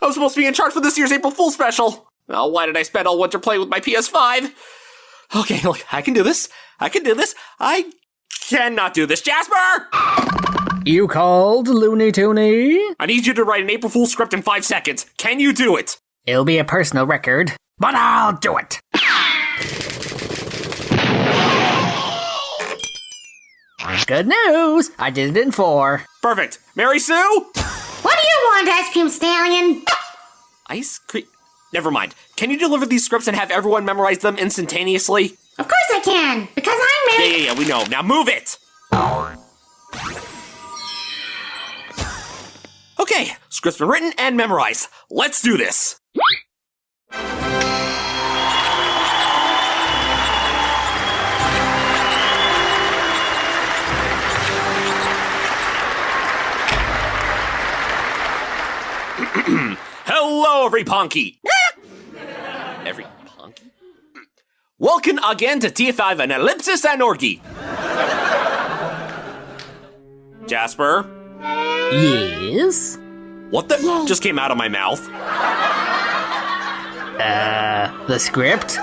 was supposed to be in charge for this year's April Fool's special. Oh, why did I spend all winter playing with my PS5? Okay, look, I can do this. I cannot do this. Jasper! You called, Looney Tooney? I need you to write an April Fool's script in 5 seconds. Can you do it? It'll be a personal record, but I'll do it. Good news! I did it in 4. Perfect. Mary Sue? What do you want, Ice Cream Stallion? Ice cream? Never mind. Can you deliver these scripts and have everyone memorize them instantaneously? Of course I can, because I'm Mary. Yeah, we know. Now move it! Okay, script's been written and memorized. Let's do this! Hello, every ponky! Every ponky? Welcome again to TF2 Analysis and Orgy. Jasper? Yes? What the just came out of my mouth? The script?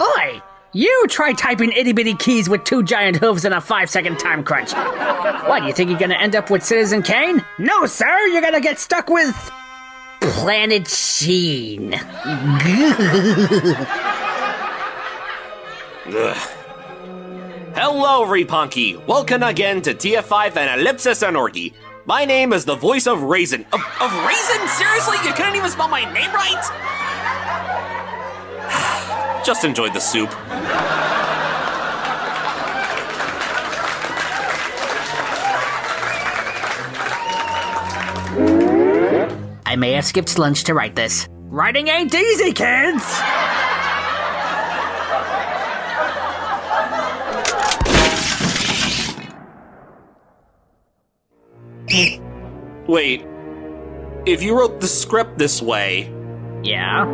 Oi! You try typing itty-bitty keys with 2 giant hooves in a 5-second time crunch. What, do you think you're gonna end up with Citizen Kane? No, sir, you're gonna get stuck with... Planet Sheen. Hello, Repunky. Welcome again to TF2 Analysis and Orgy. My name is the voice of Raisin. Of Raisin? Seriously? You couldn't even spell my name right? Just enjoyed the soup. I may have skipped lunch to write this. Writing ain't easy, kids! Wait, if you wrote the script this way, Yeah?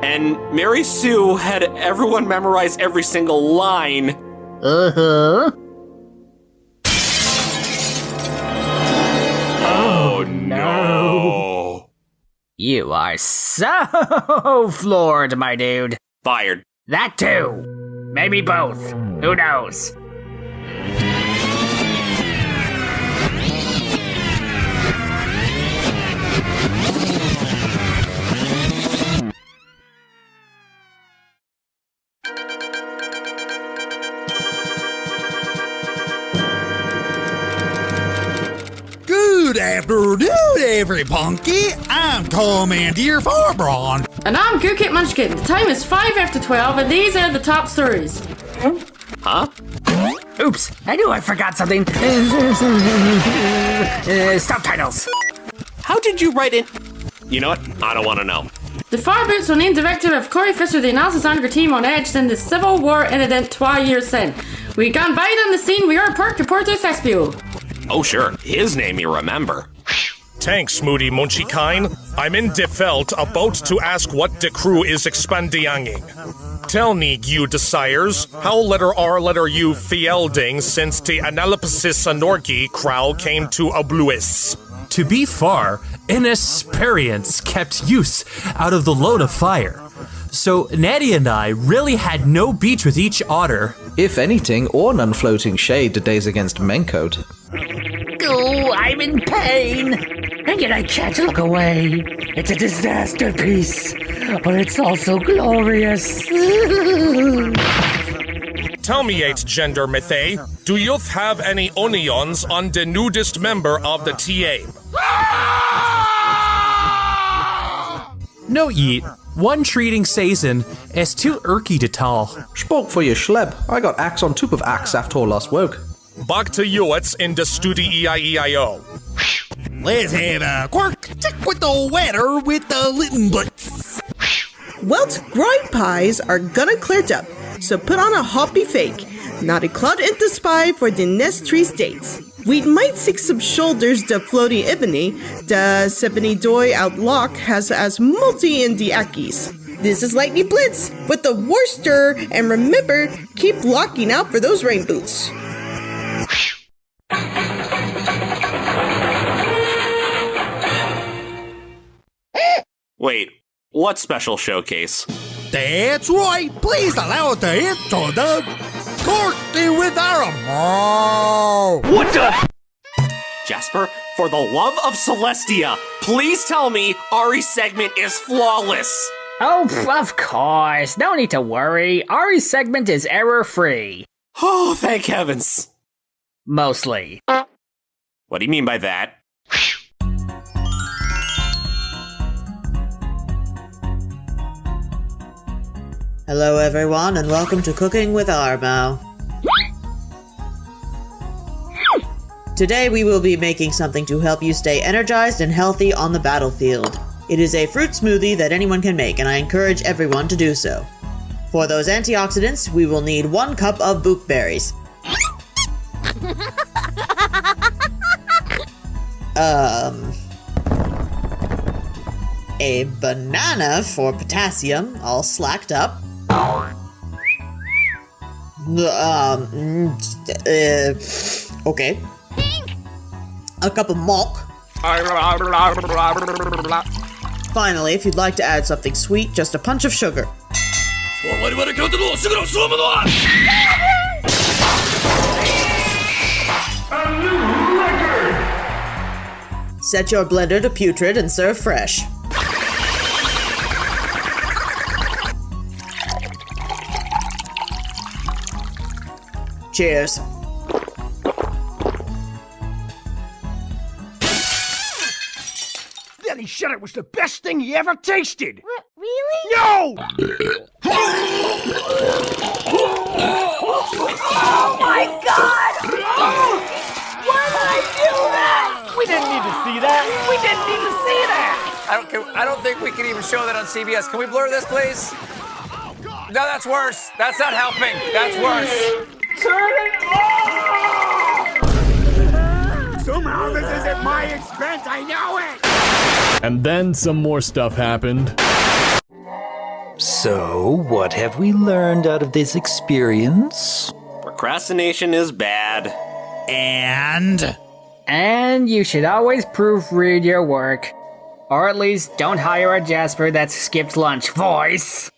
and Mary Sue had everyone memorize every single line, Uh-huh. oh no. You are so floored, my dude. Fired. That too. Maybe both. Who knows? Good afternoon, every punky. I'm Commander Farbron. And I'm Gookit Munchkin. The time is 5 after 12, and these are the top stories. Huh? Oops, I knew I forgot something. Subtitles. How did you write it? You know what? I don't want to know. The Fireboots were named director of Corey Fisher, the analysis anchor team on Edge, in the Civil War incident 2 years sin. We gone by on the scene, we are Perk Reporter Thespiel. Oh sure, his name you remember. Thanks, Moody Munchikine. I'm in de Veld, about to ask what de crew is expandianging. Tell me, you desires, how letter R letter U fielding since the aNaLyPsIs Anorgi crow came to Obluis. To be far, inexperience kept use out of the load of fire. So Natty and I really had no beach with each otter. If anything, or none floating shade to days against Mencoat. Oh, I'm in pain. And yet I can't look away. It's a disaster piece, but it's also glorious. Tell me, 8 gender Mythe, do you have any onions on the nudist member of the TA? No eat. One treating Sazin is too irky to tell. Spoke for your schleb. I got axe on top of axe after last woke. Back to you, it's in the studio EIEIO. Let's have a quirk check with the weather with the Litton Butts. Welt grind pies are gonna clear up, so put on a hoppy fake. Not a cloud into spy for the next 3 states. We might seek some shoulders the floating ebony. The Sebony Doi Outlock has as multi in the Akis. This is Lightning Blitz with the Worcester, and remember, keep locking out for those rain boots. Wait, what special showcase? That's right. Please allow it to enter the Corky with Aramo. What the? Jasper, for the love of Celestia, please tell me Ari's segment is flawless. Oh, of course. No need to worry. Ari's segment is error-free. Oh, thank heavens. Mostly. What do you mean by that? Hello everyone and welcome to Cooking with Armo. Today we will be making something to help you stay energized and healthy on the battlefield. It is a fruit smoothie that anyone can make and I encourage everyone to do so. For those antioxidants, we will need 1 cup of bookberries. A banana for potassium, all slacked up. Okay. A cup of milk. Finally, if you'd like to add something sweet, just a punch of sugar. Set your blender to putrid and serve fresh. Cheers. Then he said it was the best thing he ever tasted. Really? No! Oh my god! Why did I do that? We didn't need to see that. We didn't need to see that. I don't think we can even show that on CBS. Can we blur this, please? No, that's worse. That's not helping. That's worse. Turn it off! Somehow this is at my expense. I know it. And then some more stuff happened. So, what have we learned out of this experience? Procrastination is bad. And you should always proofread your work. Or at least don't hire a Jasper that skipped lunch voice.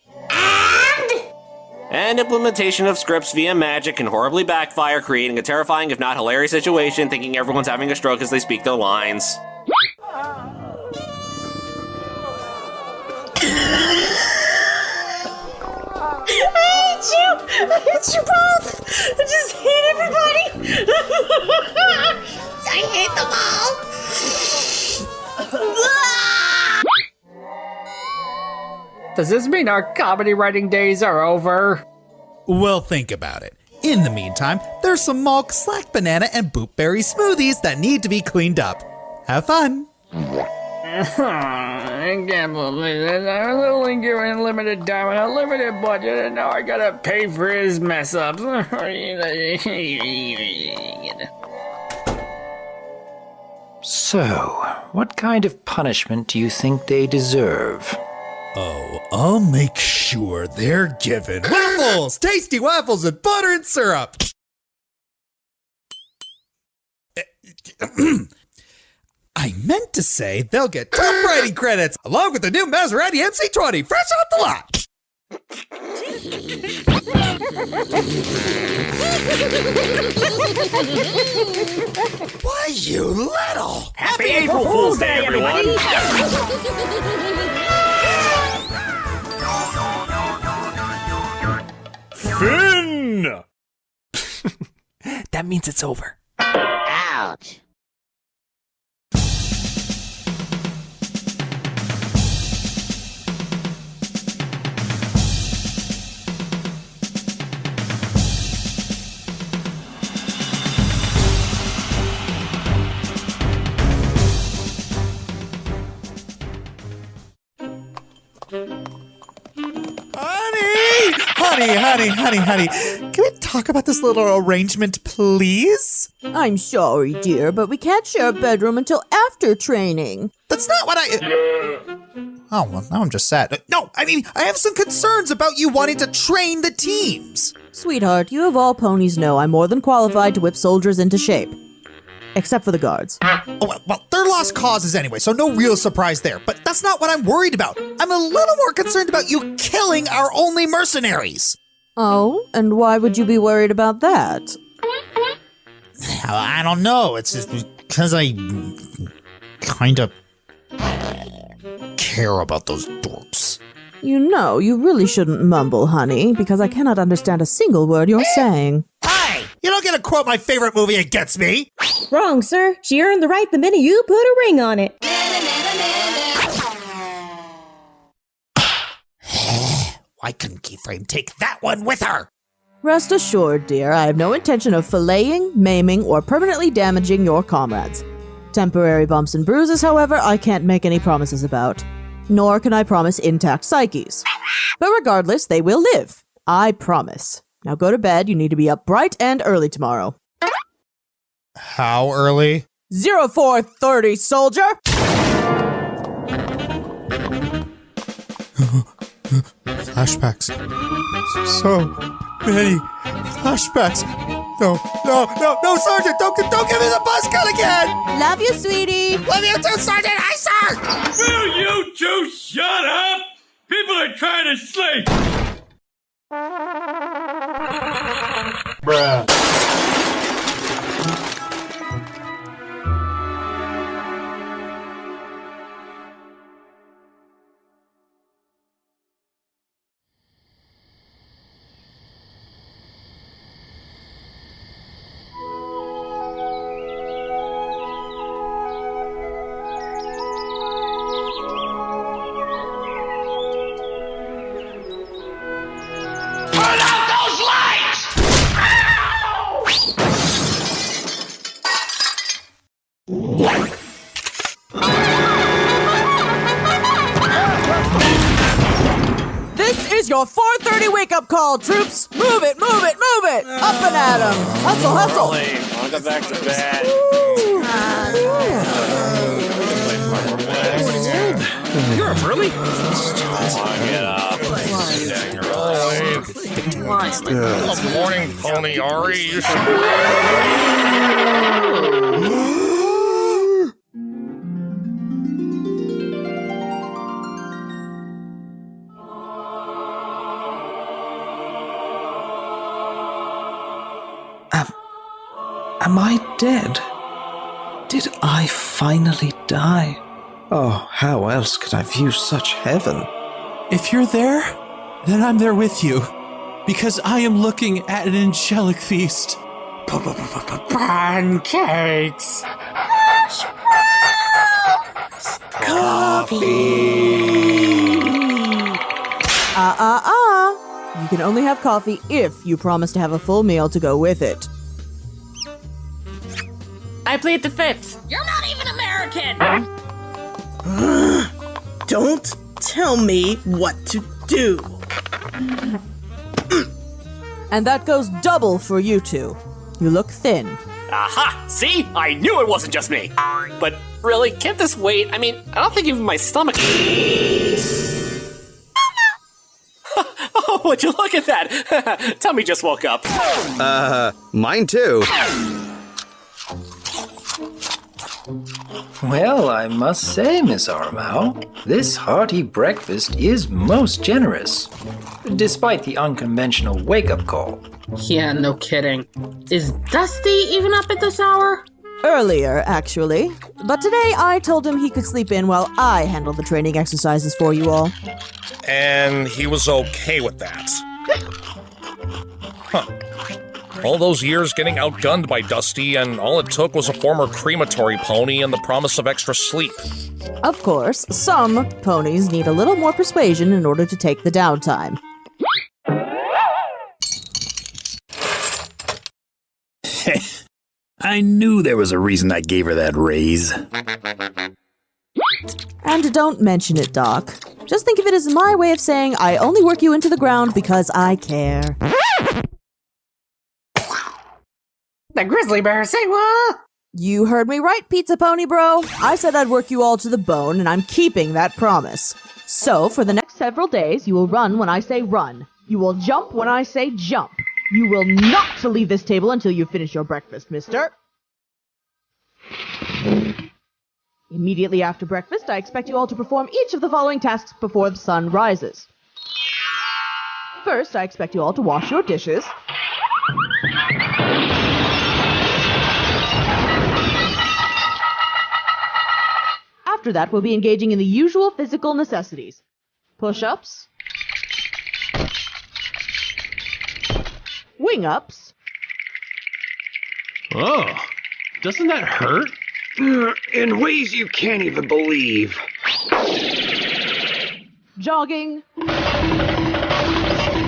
And implementation of scripts via magic can horribly backfire, creating a terrifying if not hilarious situation, thinking everyone's having a stroke as they speak their lines. I hate you both! I just hate everybody! I hate them all! Does this mean our comedy writing days are over? Well, think about it. In the meantime, there's some milk, slack banana, and bootberry smoothies that need to be cleaned up. Have fun! I can't believe it. I was only given limited time and a limited budget, and now I gotta pay for his mess ups. So, what kind of punishment do you think they deserve? Oh, I'll make sure they're given waffles! Tasty waffles with butter and syrup! I meant to say they'll get top writing credits along with the new Maserati MC20 fresh off the lot! Why, you little! Happy April Fool's Day, everybody! Finn! That means it's over. Ouch. Honey, can we talk about this little arrangement, please? I'm sorry, dear, but we can't share a bedroom until after training. That's not what I... Oh, well, now I'm just sad. No, I mean, I have some concerns about you wanting to train the teams. Sweetheart, you of all ponies know I'm more than qualified to whip soldiers into shape. except for the guards. Oh, well, they're lost causes anyway, so no real surprise there. But that's not what I'm worried about. I'm a little more concerned about you killing our only mercenaries. Oh, and why would you be worried about that? I don't know. It's just because I kind of care about those dorks. You know, you really shouldn't mumble, honey, because I cannot understand a single word you're saying. Hey! You don't get to quote my favorite movie and gets me! Wrong, sir. She earned the right the minute you put a ring on it. Why couldn't Keyframe take that one with her? Rest assured, dear, I have no intention of filleting, maiming, or permanently damaging your comrades. Temporary bumps and bruises, however, I can't make any promises about. Nor can I promise intact psyches. But regardless, they will live. I promise. Now go to bed. You need to be up bright and early tomorrow. How early? 0430, soldier! Flashbacks. So many flashbacks. No, Sergeant! Don't give me the buzz cut again! Love you, sweetie! Love you too, Sergeant! Hi, sir! Will you two shut up? People are trying to sleep. Bruh. This is your 4:30 wake-up call, troops! Move it, move it, move it! Up and at 'em! Hustle, hustle! I'll go back to bed. You're up early? Get up. Good morning, Pony Ari. You should... Am I dead? Did I finally die? Oh, how else could I view such heaven? If you're there, then I'm there with you. Because I am looking at an angelic feast. Pancakes! You can only have coffee if you promise to have a full meal to go with it. I plead the fifth. You're not even American! Don't tell me what to do. And that goes double for you two. You look thin. Aha! See? I knew it wasn't just me. But really, can't this wait? I mean, I don't think even my stomach... Oh, would you look at that? Tummy just woke up. Mine too. Well, I must say, Miss Armau, this hearty breakfast is most generous. Despite the unconventional wake-up call. Yeah, no kidding. Is Dusty even up at this hour? Earlier, actually. But today I told him he could sleep in while I handle the training exercises for you all. And he was okay with that. Huh. All those years getting outgunned by Dusty, and all it took was a former crematory pony and the promise of extra sleep. Of course, some ponies need a little more persuasion in order to take the downtime. I knew there was a reason I gave her that raise. And don't mention it, Doc. Just think of it as my way of saying I only work you into the ground because I care. The grizzly bear, say what? You heard me right, Pizza Pony Bro. I said I'd work you all to the bone, and I'm keeping that promise. So, for the next several days, you will run when I say run. You will jump when I say jump. You will not leave this table until you finish your breakfast, mister. Immediately after breakfast, I expect you all to perform each of the following tasks before the sun rises. First, I expect you all to wash your dishes. After that, we'll be engaging in the usual physical necessities. Push-ups. Wing-ups. Oh, doesn't that hurt? In ways you can't even believe. Jogging.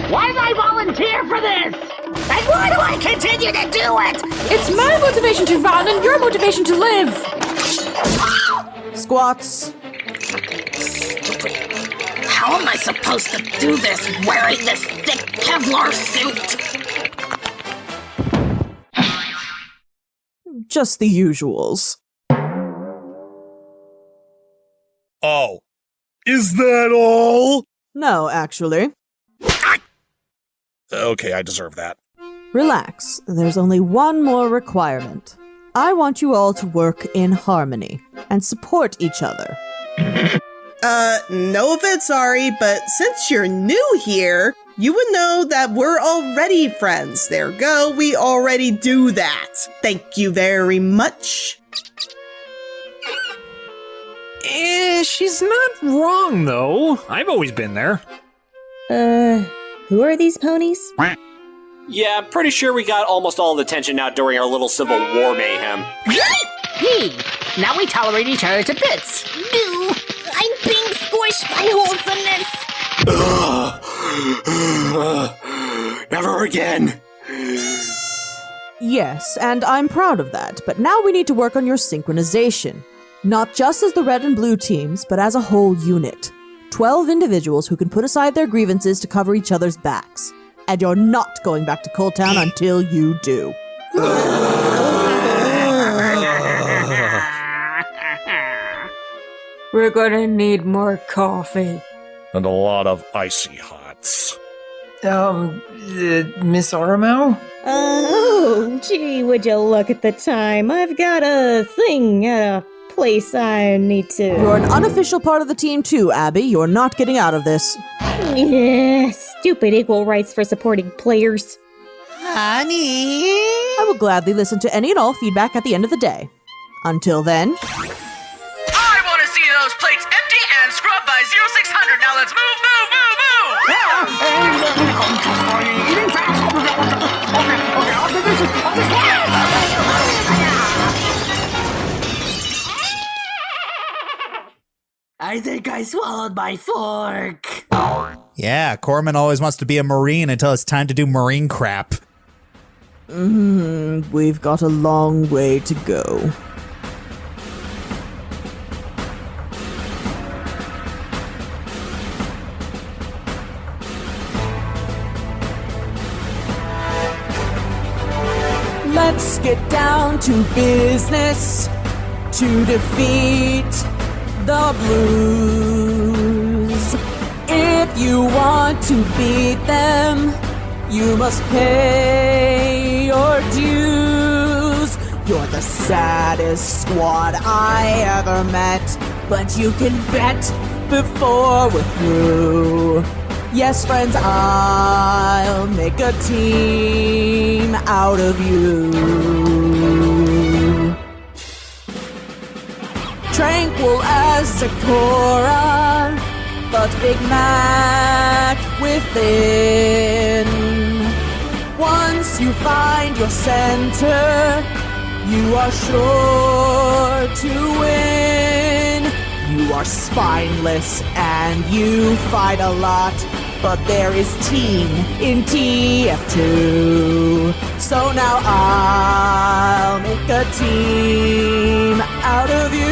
Why did I volunteer for this? And why do I continue to do it? It's my motivation to run and your motivation to live. Squats. How am I supposed to do this wearing this thick Kevlar suit? Just the usuals. Oh. Is that all? No, actually. Okay, I deserve that. Relax. There's only one more requirement. I want you all to work in harmony and support each other. No offense, sorry, but since you're new here, you would know that we're already friends. There we go, we already do that. Thank you very much. She's not wrong, though. I've always been there. Who are these ponies? Yeah, I'm pretty sure we got almost all the attention now during our little Civil War mayhem. Hey, now we tolerate each other to bits. Boo! I'm being squished by wholesomeness. Never again. Yes, and I'm proud of that, but now we need to work on your synchronization. Not just as the red and blue teams, but as a whole unit. 12 individuals who can put aside their grievances to cover each other's backs. And you're not going back to Cold Town until you do. We're gonna need more coffee. And a lot of icy hots. Miss Aramau? Oh, gee, would you look at the time? I've got a thing at a place I need to... You're an unofficial part of the team too, Abby. You're not getting out of this. Yeah, stupid equal rights for supporting players. Honey! I will gladly listen to any and all feedback at the end of the day. Until then... I want to see those plates empty and scrubbed by 0600. Now let's move, move, move, I think I swallowed my fork. Yeah, Corman always wants to be a Marine until it's time to do Marine crap. We've got a long way to go. Let's get down to business to defeat the Blues. If you want to beat them, you must pay your dues. You're the saddest squad I ever met, but you can bet before we're through. Yes, friends, I'll make a team out of you. Tranquil as Sakura, but Big Mac within. Once you find your center, you are sure to win. You are spineless and you fight a lot, but there is team in TF2. So now I'll make a team out of you.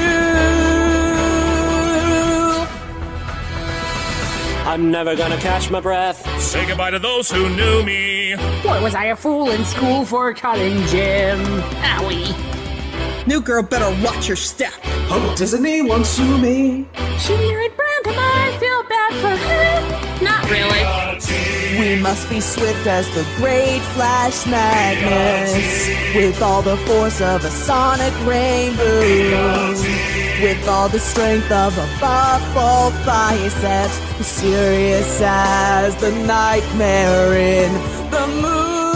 I'm never gonna catch my breath. Say goodbye to those who knew me. Boy, was I a fool in school for cutting Jim. Owie. New girl better watch your step. Oh, doesn't anyone sue me? She married Brandon, I feel bad for her. Not really. We must be swift as the great Flash Magnus, with all the force of a sonic rainbow, with all the strength of a buffalo biceps, mysterious as the nightmare in the moon.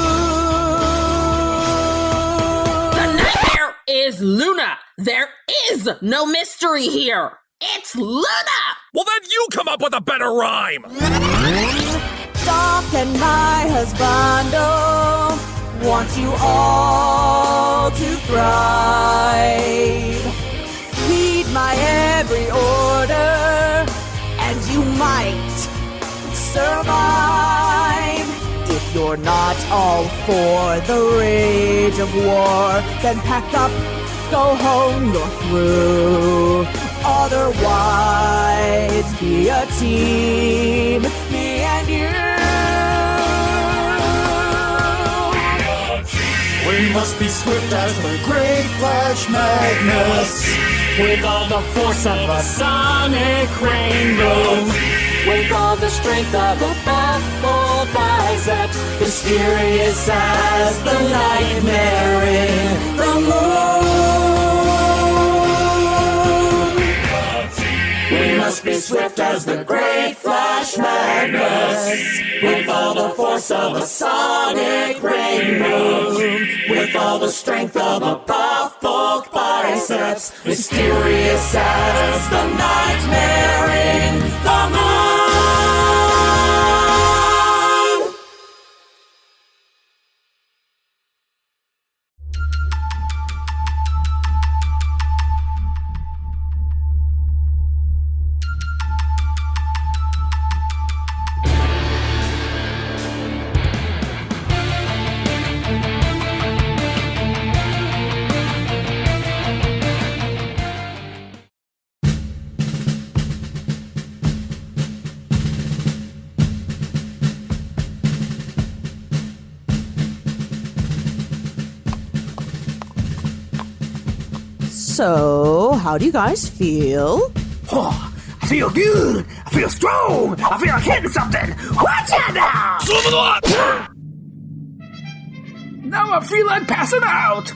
The nightmare is Luna. There is no mystery here. It's Luna! Well, then you come up with a better rhyme! Doc and my husbando want you all to thrive. Heed my every order, and you might survive. If you're not all for the rage of war, then pack up, go home, you're through. Otherwise, be a team, me and you. We must be swift as the great Flash Magnus, with all the force of a sonic rainbow, with all the strength of a buffalo biceps, mysterious as the nightmare in the moon. We must be swift as the great Flash Magnus, with all the force of a sonic rainbow, with all the strength of a buff bulk biceps, mysterious as the nightmare in the moon. So, how do you guys feel? Oh, I feel good. I feel strong. I feel like hitting something. Watch out now! Now I feel like passing out.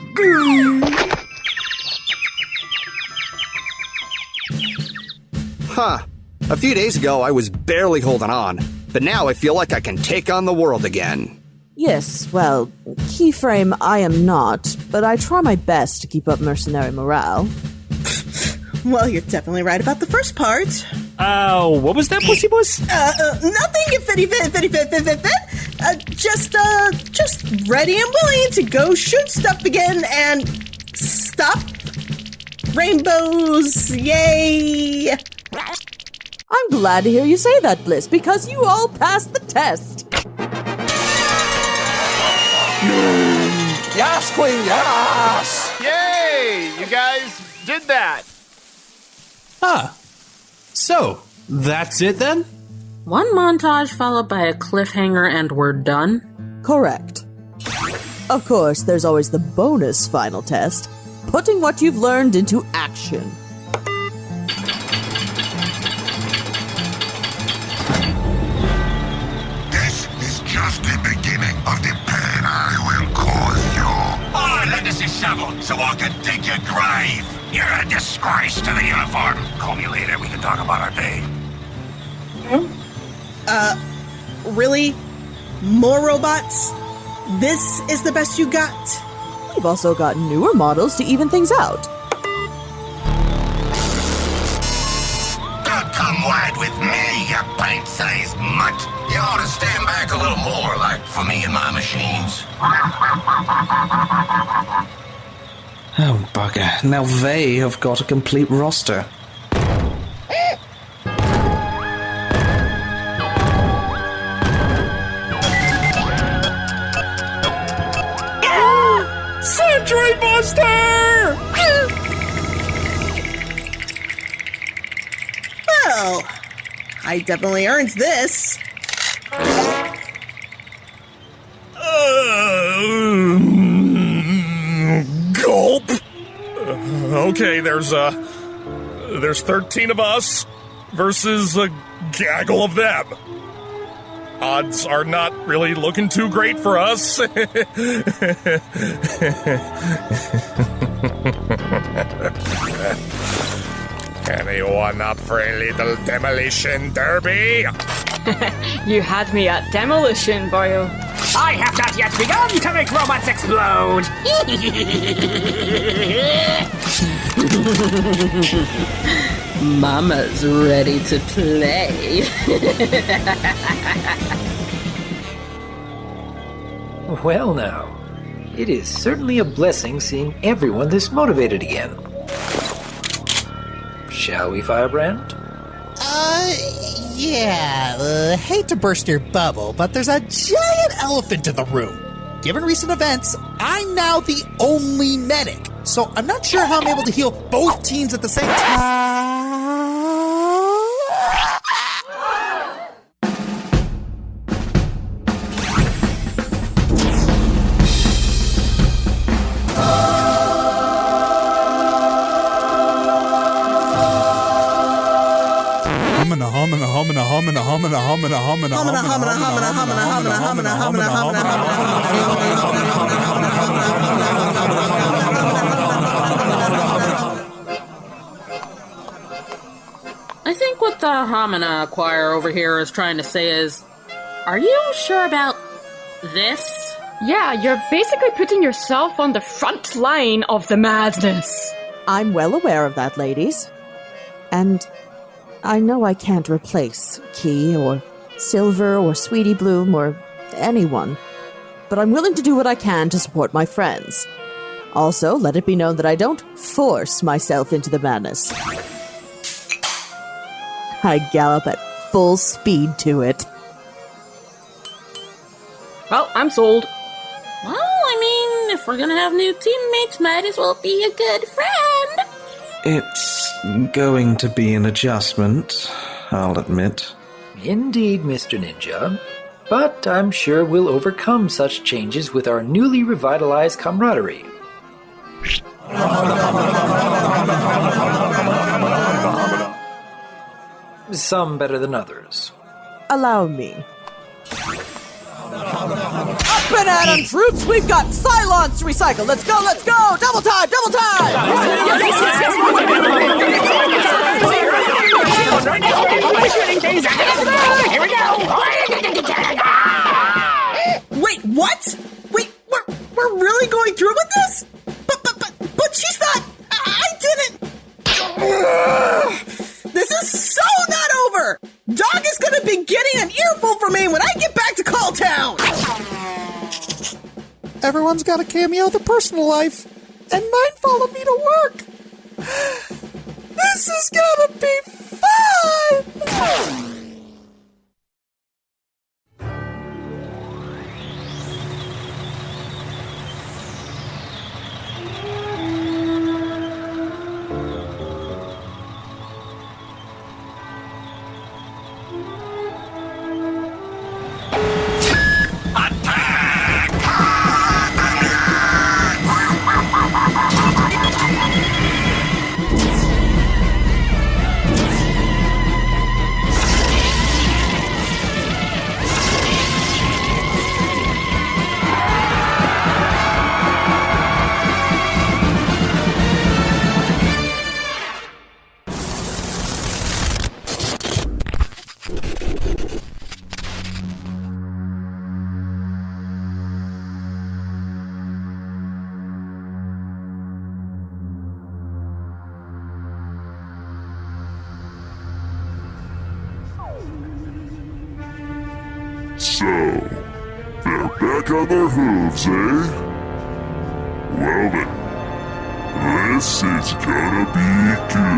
Huh. A few days ago, I was barely holding on, but now I feel like I can take on the world again. Yes, well, Keyframe I am not, but I try my best to keep up mercenary morale. Well, you're definitely right about the first part. What was that, Pussy Puss? Nothing, fitty fit. Just ready and willing to go shoot stuff again and stop rainbows. Yay! I'm glad to hear you say that, Bliss, because you all passed the test. Yes, Queen, yes! Yay! You guys did that. So, that's it then? One montage followed by a cliffhanger and we're done? Correct. Of course, there's always the bonus final test, putting what you've learned into action. This is just the beginning of the pain I will cause you. Oh, lend us a shovel so I can dig your grave. You're a disgrace to the uniform. Call me later. We can talk about our day. Really? More robots? This is the best you got? We've also got newer models to even things out. Don't come wide with me, you pint-sized mutt. You ought to stand back a little more, like for me and my machines. Oh, bugger. Now they have got a complete roster. Sentry Buster! Well, I definitely earned this. Gulp. Okay, there's 13 of us versus a gaggle of them. Odds are not really looking too great for us. Anyone up for a little demolition derby? You had me at demolition, boyo. I have not yet begun to make robots explode! Mama's ready to play. Well now, it is certainly a blessing seeing everyone this motivated again. Shall we, Firebrand? Yeah, hate to burst your bubble, but there's a giant elephant in the room. Given recent events, I'm now the only medic, so I'm not sure how I'm able to heal both teams at the same time. I think what the Homina choir over here is trying to say is, are you sure about this? Yeah, you're basically putting yourself on the front line of the madness. I'm well aware of that, ladies. And I know I can't replace Key or Silver or Sweetie Bloom or anyone, but I'm willing to do what I can to support my friends. Also, let it be known that I don't force myself into the madness. I gallop at full speed to it. Well, I'm sold. Well, I mean, if we're gonna have new teammates, might as well be a good friend. It's going to be an adjustment, I'll admit. Indeed, Mr. Ninja. But I'm sure we'll overcome such changes with our newly revitalized camaraderie. Some better than others. Allow me. Up and at 'em, troops! We've got Cylons to recycle! Let's go, let's go! Double time, double time! Here we go! Wait, what? Wait, we're really going through with this? But she's not. I didn't. This is so not over. Dog is gonna be getting an earful from me when I get back to Call Town. Everyone's got a cameo of their personal life, and mine followed me to work. This is gonna be fun! So, they're back on their hooves, eh? Well then, this is gonna be good.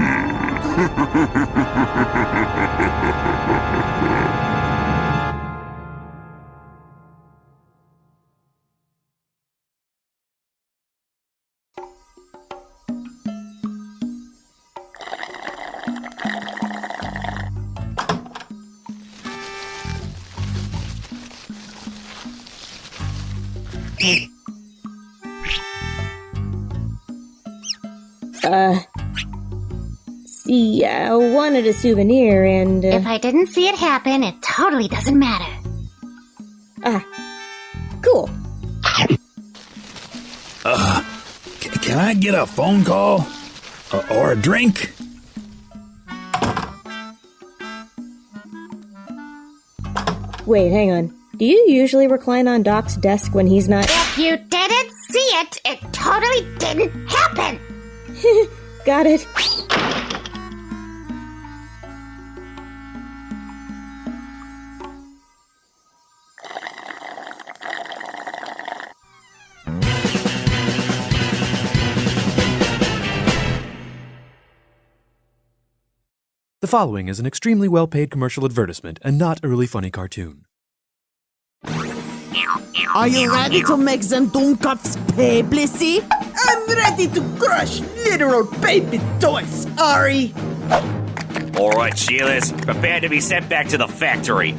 See, I wanted a souvenir and... If I didn't see it happen, it totally doesn't matter. Cool. Can I get a phone call? Or a drink? Wait, hang on. Do you usually recline on Doc's desk when he's not? If you didn't see it, it totally didn't happen. Got it. The following is an extremely well-paid commercial advertisement and not a really funny cartoon. Are you ready to make them Doomcups pay, Blissy? I'm ready to crush literal baby toys, Ari. All right, Sheilas, prepare to be sent back to the factory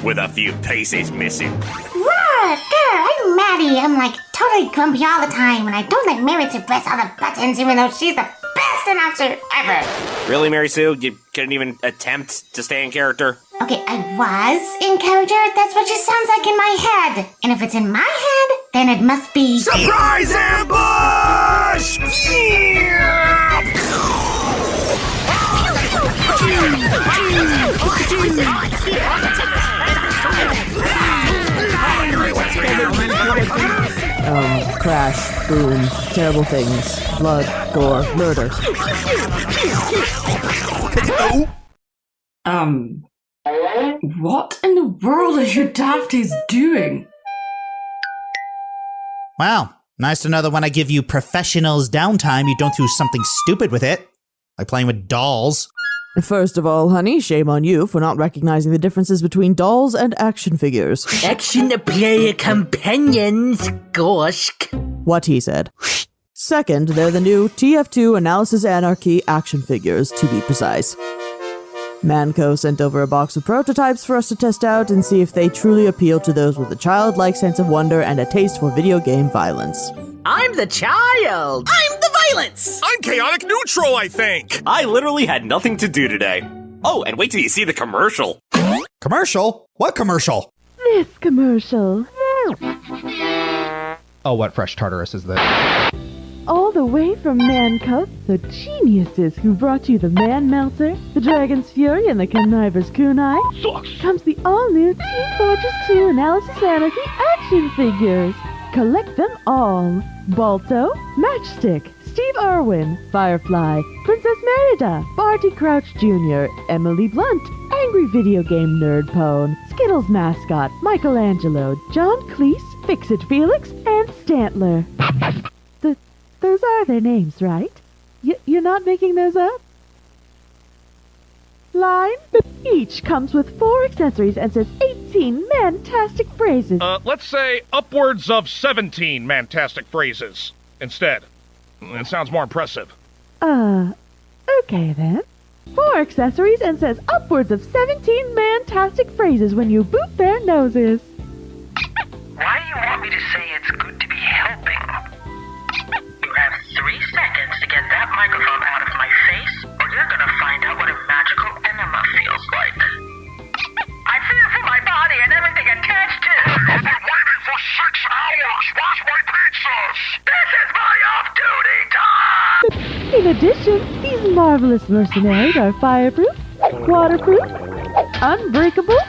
with a few pieces missing. Roar, girl, I'm Maddie. I'm like totally grumpy all the time, and I don't let Mary to press all the buttons, even though she's the best announcer ever. Really, Mary Sue? You couldn't even attempt to stay in character? Okay, I was in character. That's what she sounds like in my head. And if it's in my head, then it must be... Surprise ambush! Crash, boom, terrible things, blood, gore, murder. What in the world are you dafties doing? Wow, nice to know that when I give you professionals downtime, you don't do something stupid with it. Like playing with dolls. First of all, honey, shame on you for not recognizing the differences between dolls and action figures. Action player companions, gosh. What he said. Second, they're the new TF2 Analysis Anarchy action figures, to be precise. Manco sent over a box of prototypes for us to test out and see if they truly appeal to those with a childlike sense of wonder and a taste for video game violence. I'm the child! I'm the violence! I'm chaotic neutral, I think! I literally had nothing to do today. Oh, and wait till you see the commercial. Commercial? What commercial? This commercial. Oh, what fresh Tartarus is this? All the way from Manco, the geniuses who brought you the Man Melter, the Dragon's Fury, and the Conniver's Kunai, comes the all-new Team Fortress 2 Analysis Anarchy action figures. Collect them all. Balto, Matchstick, Steve Irwin, Firefly, Princess Merida, Barty Crouch Jr., Emily Blunt, Angry Video Game Nerd Pone, Skittles Mascot, Michelangelo, John Cleese, Fix-It Felix, and Stantler. Those are their names, right? You're not making those up? Line? Each comes with 4 accessories and says 18 mantastic phrases. Let's say upwards of 17 mantastic phrases instead. It sounds more impressive. Okay then. 4 accessories and says upwards of 17 mantastic phrases when you boot their noses. Why do you want me to say it's good to be helping? You have 3 seconds to get that microphone out of my face, or you're gonna find out what a magical enema feels like. I feel for my body and everything attached to it. I've been waiting for 6 hours. Where's my pizzas? This is my off-duty time! In addition, these marvelous mercenaries are fireproof, waterproof, unbreakable,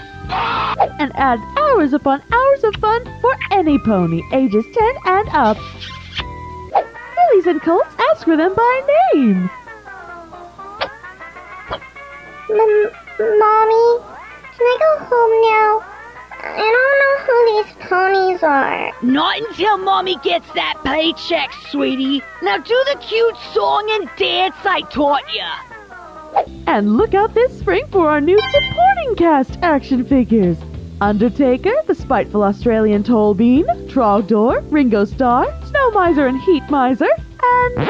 and add hours upon hours of fun for any pony ages 10 and up. Lilies and colts, ask for them by name. Mommy, can I go home now? I don't know who these ponies are. Not until Mommy gets that paycheck, sweetie. Now do the cute song and dance I taught ya. And look out this spring for our new supporting cast action figures. Undertaker, the spiteful Australian Toll Bean, Trogdor, Ringo Starr, Snow Miser and Heat Miser, and...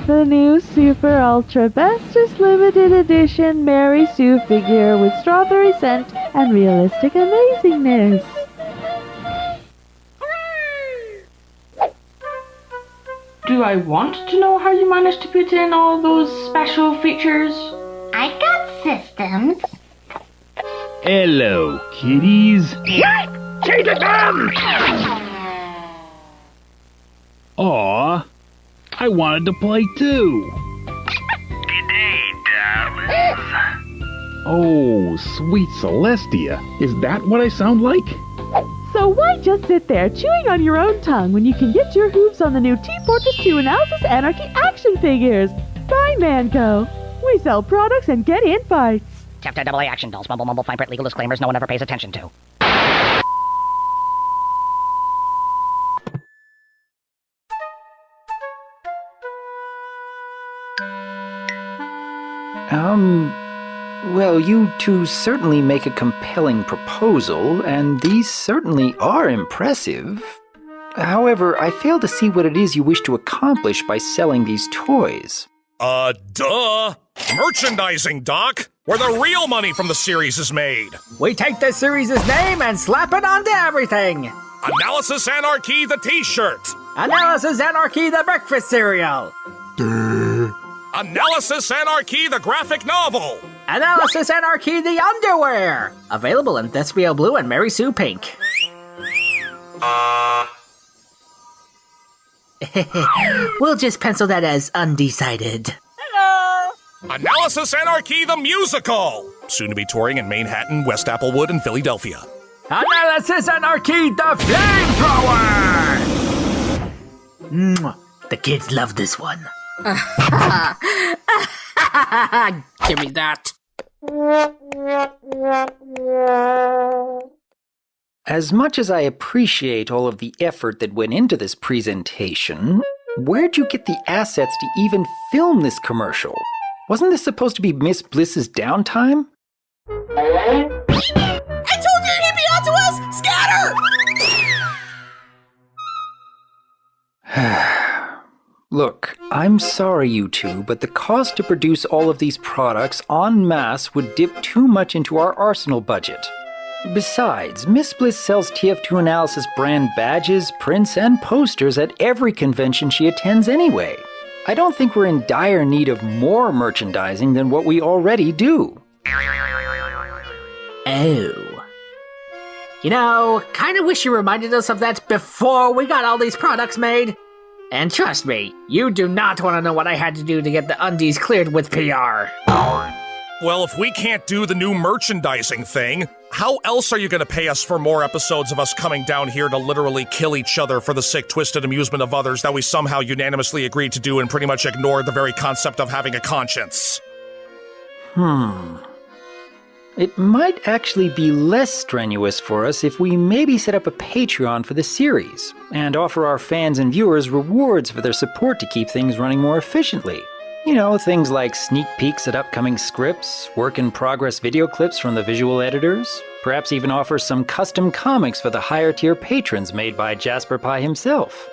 the new Super Ultra Bestest Limited Edition Mary Sue figure with strawberry scent and realistic amazingness. Do I want to know how you managed to put in all those special features? I got systems. Hello, kitties. Take it down! Aw, I wanted to play too. G'day, darlings. Oh, sweet Celestia. Is that what I sound like? So why just sit there chewing on your own tongue when you can get your hooves on the new T-Fortress 2 Analysis Anarchy action figures? By Manco. We sell products and get in fights. TF2 AA action dolls. Mumble, mumble, fine print, legal disclaimers no one ever pays attention to. Well, you two certainly make a compelling proposal, and these certainly are impressive. However, I fail to see what it is you wish to accomplish by selling these toys. Duh! Merchandising, Doc! Where the real money from the series is made! We take the series' name and slap it onto everything! Analysis Anarchy the t-shirt! Analysis Anarchy the breakfast cereal! Analysis Anarchy the graphic novel! Analysis Anarchy the underwear! Available in Thespio Blue and Mary Sue Pink. We'll just pencil that as undecided. Analysis Anarchy the musical! Soon to be touring in Manhattan, West Applewood, and Philadelphia. Analysis Anarchy the flamethrower! The kids love this one. Give me that. As much as I appreciate all of the effort that went into this presentation, where'd you get the assets to even film this commercial? Wasn't this supposed to be Miss Bliss's downtime? I told you he'd be onto us! Scatter! Look, I'm sorry you two, but the cost to produce all of these products en masse would dip too much into our arsenal budget. Besides, Miss Bliss sells TF2 Analysis brand badges, prints, and posters at every convention she attends anyway. I don't think we're in dire need of more merchandising than what we already do. Oh. You know, kinda wish you reminded us of that before we got all these products made. And trust me, you do not want to know what I had to do to get the undies cleared with PR. Well, if we can't do the new merchandising thing, how else are you going to pay us for more episodes of us coming down here to literally kill each other for the sick, twisted amusement of others that we somehow unanimously agreed to do and pretty much ignored the very concept of having a conscience? It might actually be less strenuous for us if we maybe set up a Patreon for the series and offer our fans and viewers rewards for their support to keep things running more efficiently. You know, things like sneak peeks at upcoming scripts, work-in-progress video clips from the visual editors, perhaps even offer some custom comics for the higher-tier patrons made by Jasper Pie himself.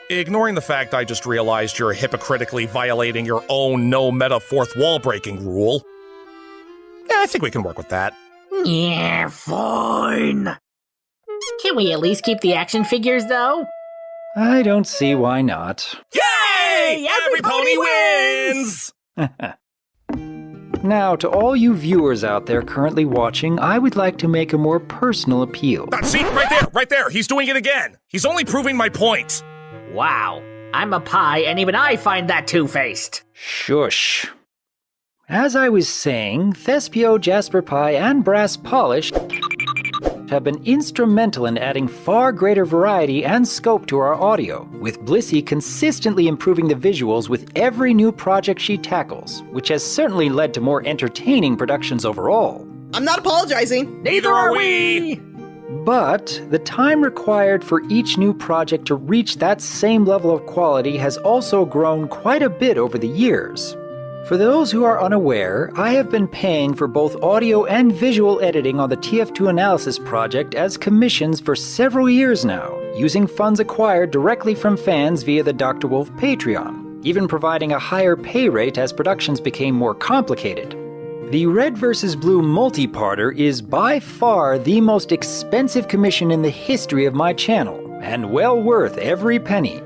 Ignoring the fact I just realized you're hypocritically violating your own no-meta fourth wall-breaking rule, yeah, I think we can work with that. Yeah, fine. Can we at least keep the action figures, though? I don't see why not. Yay! Every pony wins! Now, to all you viewers out there currently watching, I would like to make a more personal appeal. See, right there, he's doing it again. He's only proving my point. Wow, I'm a pie, and even I find that two-faced. Shush. As I was saying, Thespio, Jasper Pie, and Brass Polish have been instrumental in adding far greater variety and scope to our audio, with Blissy consistently improving the visuals with every new project she tackles, which has certainly led to more entertaining productions overall. I'm not apologizing. Neither are we! But the time required for each new project to reach that same level of quality has also grown quite a bit over the years. For those who are unaware, I have been paying for both audio and visual editing on the TF2 Analysis project as commissions for several years now, using funds acquired directly from fans via the Dr. Wolf Patreon, even providing a higher pay rate as productions became more complicated. The Red vs. Blue multi-parter is by far the most expensive commission in the history of my channel, and well worth every penny.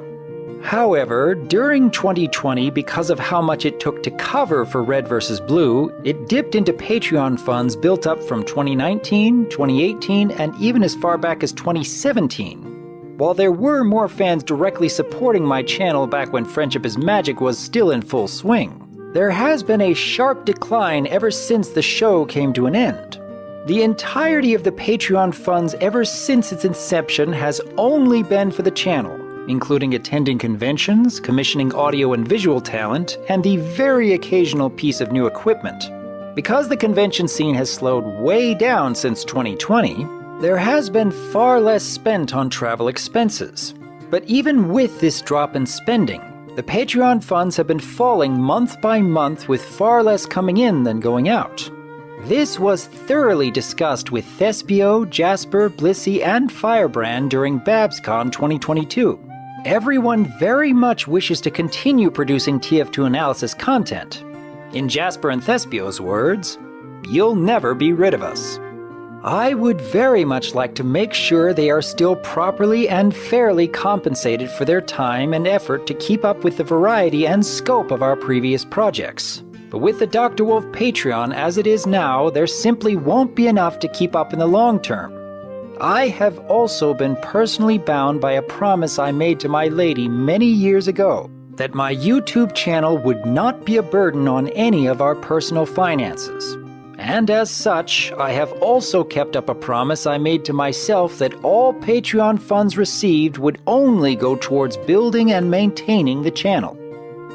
However, during 2020, because of how much it took to cover for Red vs. Blue, it dipped into Patreon funds built up from 2019, 2018, and even as far back as 2017. While there were more fans directly supporting my channel back when Friendship is Magic was still in full swing, there has been a sharp decline ever since the show came to an end. The entirety of the Patreon funds ever since its inception has only been for the channel, including attending conventions, commissioning audio and visual talent, and the very occasional piece of new equipment. Because the convention scene has slowed way down since 2020, there has been far less spent on travel expenses. But even with this drop in spending, the Patreon funds have been falling month by month with far less coming in than going out. This was thoroughly discussed with Thespio, Jasper, Blissey, and Firebrand during BabsCon 2022. Everyone very much wishes to continue producing TF2 Analysis content. In Jasper and Thespio's words, "You'll never be rid of us." I would very much like to make sure they are still properly and fairly compensated for their time and effort to keep up with the variety and scope of our previous projects. But with the Dr. Wolf Patreon as it is now, there simply won't be enough to keep up in the long term. I have also been personally bound by a promise I made to my lady many years ago, that my YouTube channel would not be a burden on any of our personal finances. And as such, I have also kept up a promise I made to myself that all Patreon funds received would only go towards building and maintaining the channel.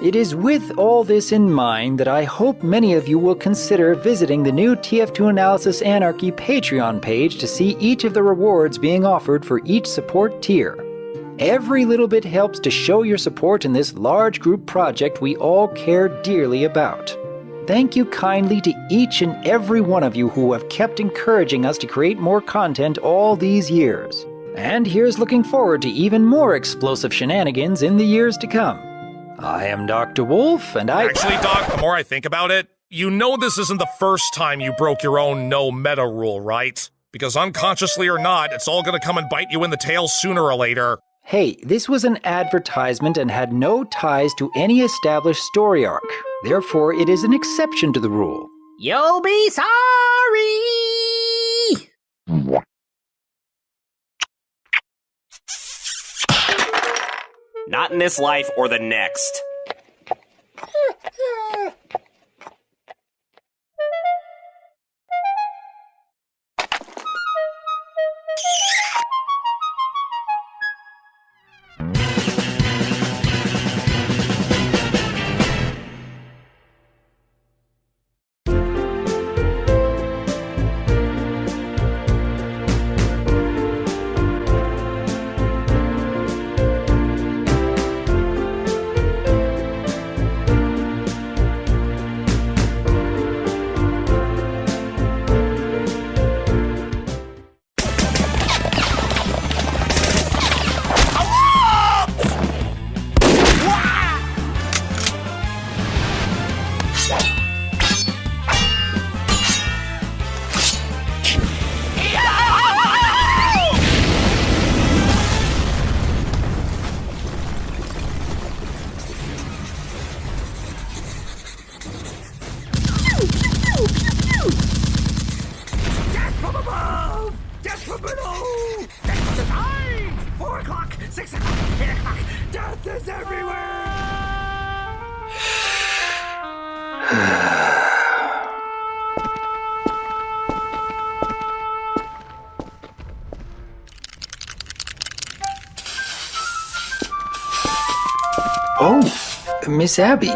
It is with all this in mind that I hope many of you will consider visiting the new TF2 Analysis Anarchy Patreon page to see each of the rewards being offered for each support tier. Every little bit helps to show your support in this large group project we all care dearly about. Thank you kindly to each and every one of you who have kept encouraging us to create more content all these years. And here's looking forward to even more explosive shenanigans in the years to come. I am Dr. Wolf, and Actually, Doc, the more I think about it, you know this isn't the first time you broke your own no-meta rule, right? Because unconsciously or not, it's all gonna come and bite you in the tail sooner or later. Hey, this was an advertisement and had no ties to any established story arc. Therefore, it is an exception to the rule. You'll be sorry! Not in this life or the next. Oh, Miss Abby.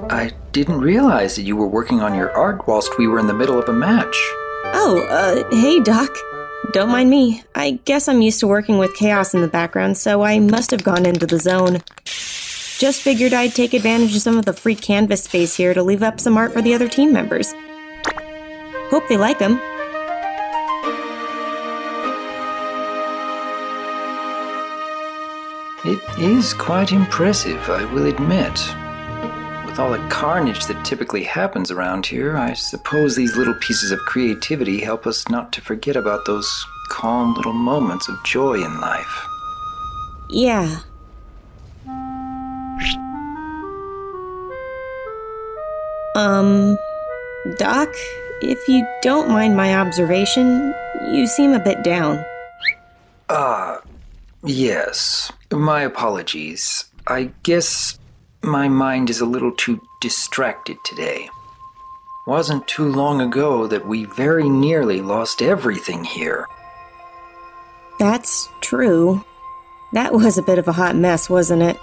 I didn't realize that you were working on your art whilst we were in the middle of a match. Oh, hey, Doc. Don't mind me. I guess I'm used to working with chaos in the background, so I must have gone into the zone. Just figured I'd take advantage of some of the free canvas space here to leave up some art for the other team members. Hope they like them. It is quite impressive, I will admit. With all the carnage that typically happens around here, I suppose these little pieces of creativity help us not to forget about those calm little moments of joy in life. Yeah. Doc, if you don't mind my observation, you seem a bit down. Yes. My apologies. I guess my mind is a little too distracted today. Wasn't too long ago that we very nearly lost everything here. That's true. That was a bit of a hot mess, wasn't it?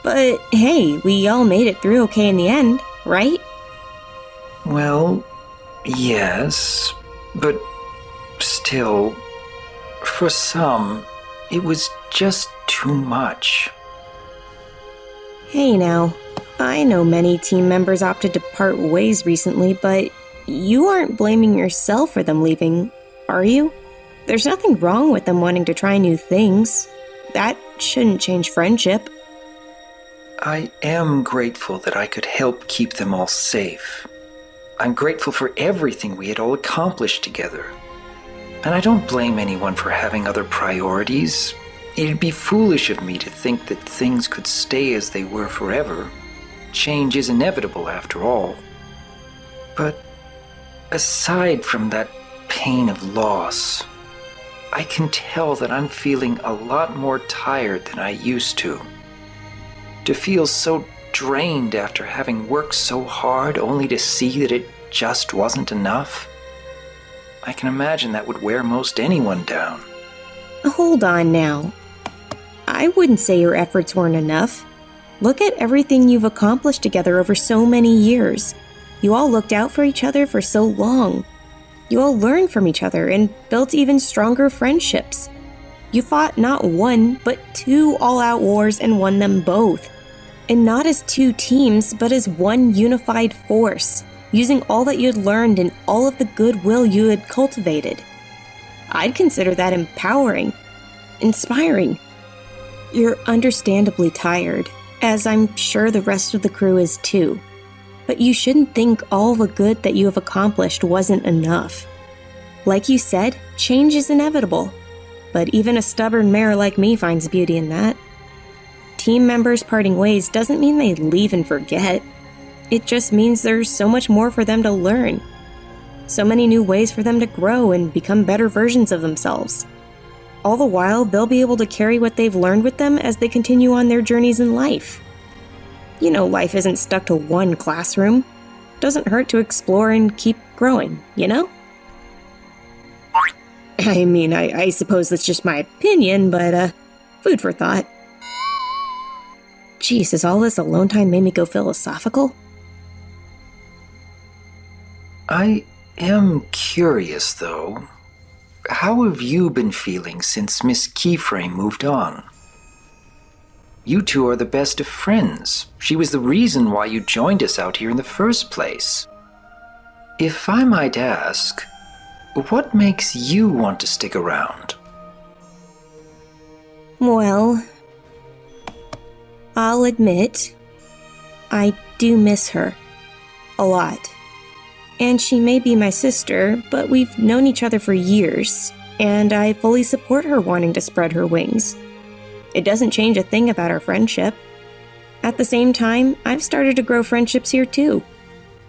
But hey, we all made it through okay in the end, right? Well, yes, but still, for some, it was just too much. Hey now, I know many team members opted to part ways recently, but you aren't blaming yourself for them leaving, are you? There's nothing wrong with them wanting to try new things. That shouldn't change friendship. I am grateful that I could help keep them all safe. I'm grateful for everything we had all accomplished together. And I don't blame anyone for having other priorities. It'd be foolish of me to think that things could stay as they were forever. Change is inevitable after all. But aside from that pain of loss, I can tell that I'm feeling a lot more tired than I used to. To feel so drained after having worked so hard only to see that it just wasn't enough. I can imagine that would wear most anyone down. Hold on now. I wouldn't say your efforts weren't enough. Look at everything you've accomplished together over so many years. You all looked out for each other for so long. You all learned from each other and built even stronger friendships. You fought not one, but 2 all-out wars and won them both. And not as 2 teams, but as one unified force, using all that you had learned and all of the goodwill you had cultivated. I'd consider that empowering, inspiring. You're understandably tired, as I'm sure the rest of the crew is too. But you shouldn't think all the good that you have accomplished wasn't enough. Like you said, change is inevitable. But even a stubborn mare like me finds beauty in that. Team members parting ways doesn't mean they leave and forget. It just means there's so much more for them to learn. So many new ways for them to grow and become better versions of themselves. All the while, they'll be able to carry what they've learned with them as they continue on their journeys in life. You know, life isn't stuck to one classroom. Doesn't hurt to explore and keep growing, you know? I mean, I suppose that's just my opinion, but, food for thought. Jeez, has all this alone time made me go philosophical? I am curious, though. How have you been feeling since Miss Keyframe moved on? You two are the best of friends. She was the reason why you joined us out here in the first place. If I might ask, what makes you want to stick around? Well, I'll admit, I do miss her. A lot. And she may be my sister, but we've known each other for years, and I fully support her wanting to spread her wings. It doesn't change a thing about our friendship. At the same time, I've started to grow friendships here too.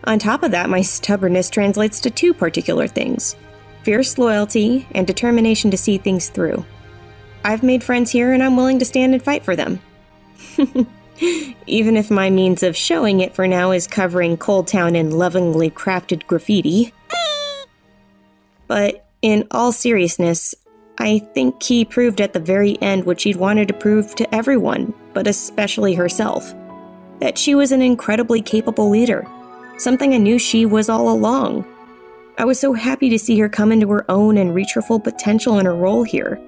On top of that, my stubbornness translates to 2 particular things: fierce loyalty and determination to see things through. I've made friends here and I'm willing to stand and fight for them. Even if my means of showing it for now is covering Cold Town in lovingly crafted graffiti. But in all seriousness, I think Key proved at the very end what she'd wanted to prove to everyone, but especially herself. That she was an incredibly capable leader. Something I knew she was all along. I was so happy to see her come into her own and reach her full potential in her role here.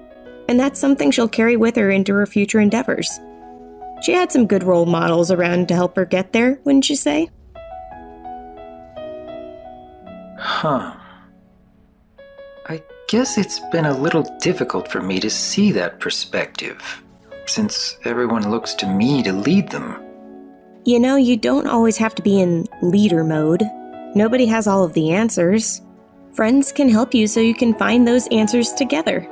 And that's something she'll carry with her into her future endeavors. She had some good role models around to help her get there, wouldn't you say? Huh. I guess it's been a little difficult for me to see that perspective, since everyone looks to me to lead them. You know, you don't always have to be in leader mode. Nobody has all of the answers. Friends can help you so you can find those answers together.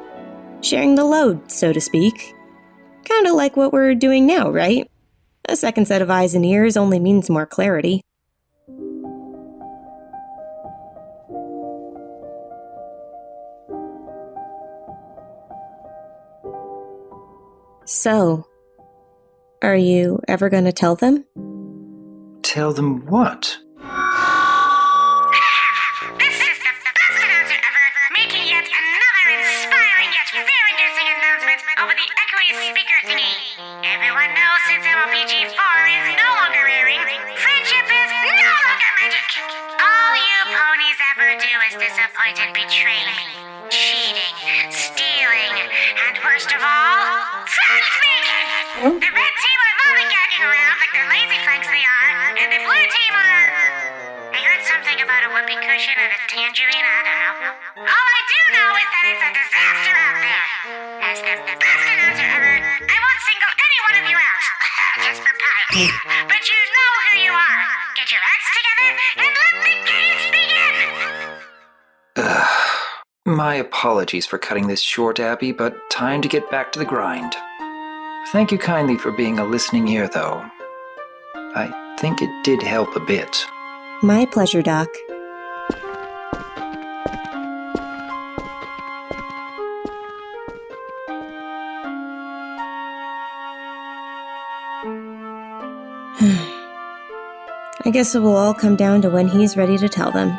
Sharing the load, so to speak. Kinda like what we're doing now, right? A second set of eyes and ears only means more clarity. So, are you ever gonna tell them? Tell them what? This is the best announcer ever, making yet another inspiring yet fear-inducing announcement over the echoey speaker thingy. Everyone knows since MLPG 4 is no longer airing, friendship is no longer magic. All you ponies ever do is disappoint and betray me. Cheating, stealing, and worst of all, friend-making! The red team are lollygagging around like the lazy franks they are, and the blue team are... I heard something about a whoopee cushion and a tangerine, I don't know. All I do know is that it's a disaster out there. As the best announcer ever, I won't single any one of you out, just for pie. But you know who you are. Get your acts together and let the games begin! My apologies for cutting this short, Abby, but time to get back to the grind. Thank you kindly for being a listening ear, though. I think it did help a bit. My pleasure, Doc. I guess it will all come down to when he's ready to tell them.